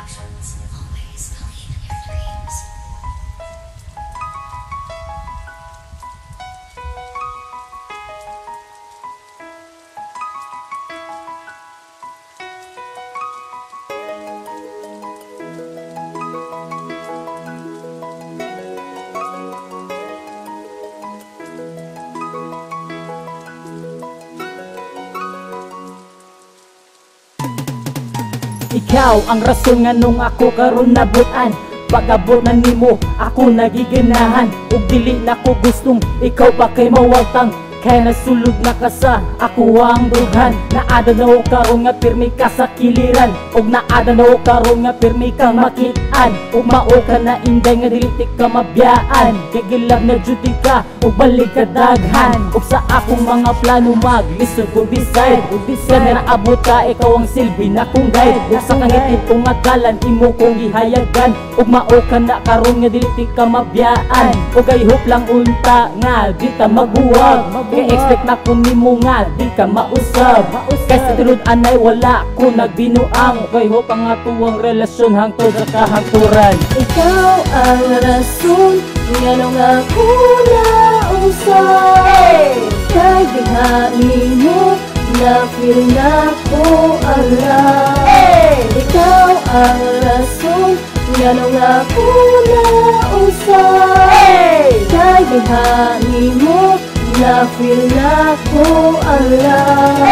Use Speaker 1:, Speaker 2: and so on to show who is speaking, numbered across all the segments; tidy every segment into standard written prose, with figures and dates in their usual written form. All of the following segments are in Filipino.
Speaker 1: Productions. Always believe in your dreams.
Speaker 2: Ikaw ang rason nga nung ako karon nabutan. Pag-abot na nimo ako nagiganahan, ug dili na ko gustong ikaw pa kay mawaltang. Kaya nasulod na ka sa ako ang dughan. Naada na o karon nga pirmi ka sa kiliran, ug naada na o karon nga pirmi ka makitaan. Ug mao ka na inday nga dili ka mabiyaan. Kay gilab na duty ka ug balik ka daghan. Ug sa akong mga plano maglisod ko decide. Ug decide na naabot ka, ikaw ang silbi na kong guide. Ug sa kangitid kong agalan imo kong gihayagan. Ug mao ka na karon nga dili ka mabiyaan. Ug ay hope lang unta nga di ta magbuwag. Kay expect na ko nimo nga di ka mausab. Kay sa tulod anay wala ko nagbinuang. Kay hope ang atuwang relasyon hangtod sa kahangturan.
Speaker 3: Ikaw ang rason nga nung ako nausap. Kay dihain mo na feel na ko alam. Ikaw ang rason nga nung ako nausap. Kay dihain mo na feel na ko alam.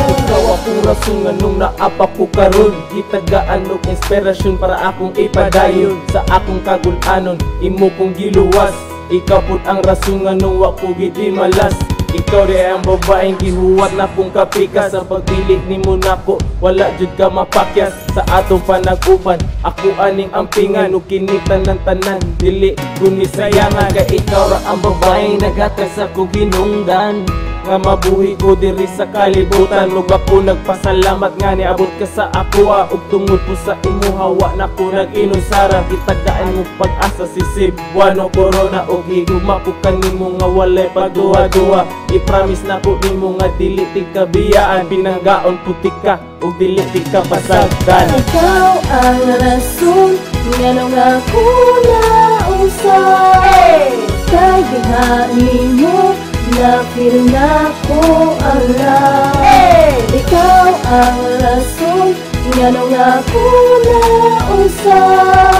Speaker 4: Ikaw akong rason nga nung naapa ko karon. Gitagaan og inspirasyon para akong ipadayon sa akong kagul-anon. Imo kong giluwas, ikaw pud ang rason nga nung wa ko gid malas. Ikaw di ang babaeng gihuwat na kong kapika. Sa pagpili nimo nako wala jud ka mapakyas. Sa atong panag-uban ako aning ampingan, ug kinitan ng tanan dili ko ni sayangan. Kay ikaw ra ang babaeng naghatag sa kong hinungdan, nga mabuhi ko diri sa kalibutan. Ug ako nagpasalamat nga niabot ka sa ako, ug tungod po sa imo hawa na ko nag-inusara. Gitagdaan mo pag-asa si Cebuano Corona, ug higugma ko kanimo nga walay pagduwa-duwa. I-promise na ko nimo nga dili ti kabiyaan. Pinanggaon putik ka ug dili ti ka pasagdan.
Speaker 3: Ikaw ang rason nga nung ako nausap. Kay dihain mo na feel na ko alam. Ikaw ang rason nga nung ako nausap.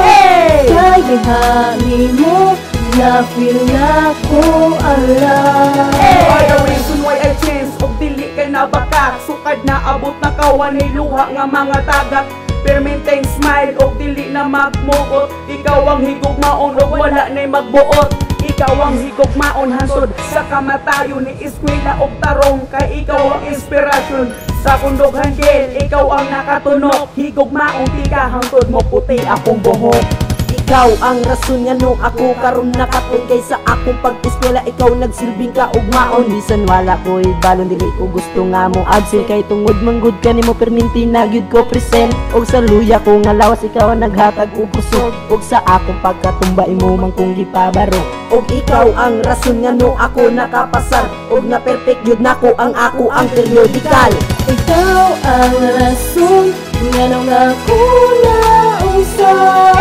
Speaker 3: Kay dihain mo na feel na ko alam.
Speaker 5: Why the reason why I change og dili kay nabakak. Sukad na abot na kawan ni luha nga mga tagak. Permanent smile og dili na magmuot. Ikaw ang higugmaon og wala na'y magbuot. Ikaw ang higugmaon hansod sa kamatayon ni eskwela og tarong. Kay ikaw ang inspirasyon sa kundughan gel. Ikaw ang nakatunok, higugmaon di ka hangtod mo puti akong buhok.
Speaker 6: Ikaw ang rason nga nung ako karon nakatun. Kay sa akong pag-eskwela ikaw nagsilbing ka og maon. Bisan wala ko'y balon dili ko gusto nga mo absent. Kay tungod manggod ka nimo perminti na gyud ko present. Og sa luya ko nga lawas ikaw ang naghatag og kusog. Og sa akong pagkatumba imo man kong gipabaro. Og ikaw ang rason nga nung ako nakapasar. Og na perfect gyud nako ang ako ang periodical.
Speaker 3: Ikaw ang rason nga nung ako nausap.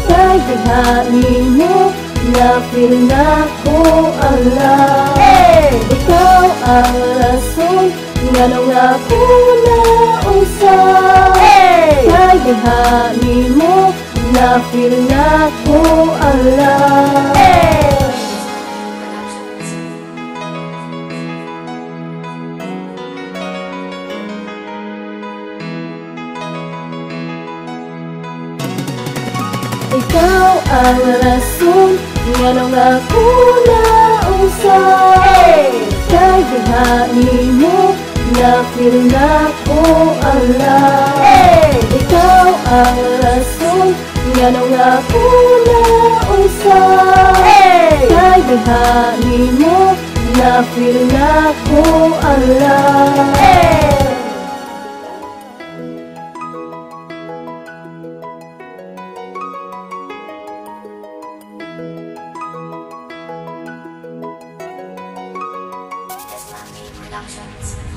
Speaker 3: Kay dihain mo na feel na ko alam. Ikaw ang rason nga nung ako nausap. Kay dihain mo na feel na ko alam. Ikaw ang rason nga nung ako nausap. Kay dihain mo na feel na ko alam. Ikaw ang rason nga nung ako nausap. Kay dihain mo na feel na ko alam.
Speaker 1: Productions.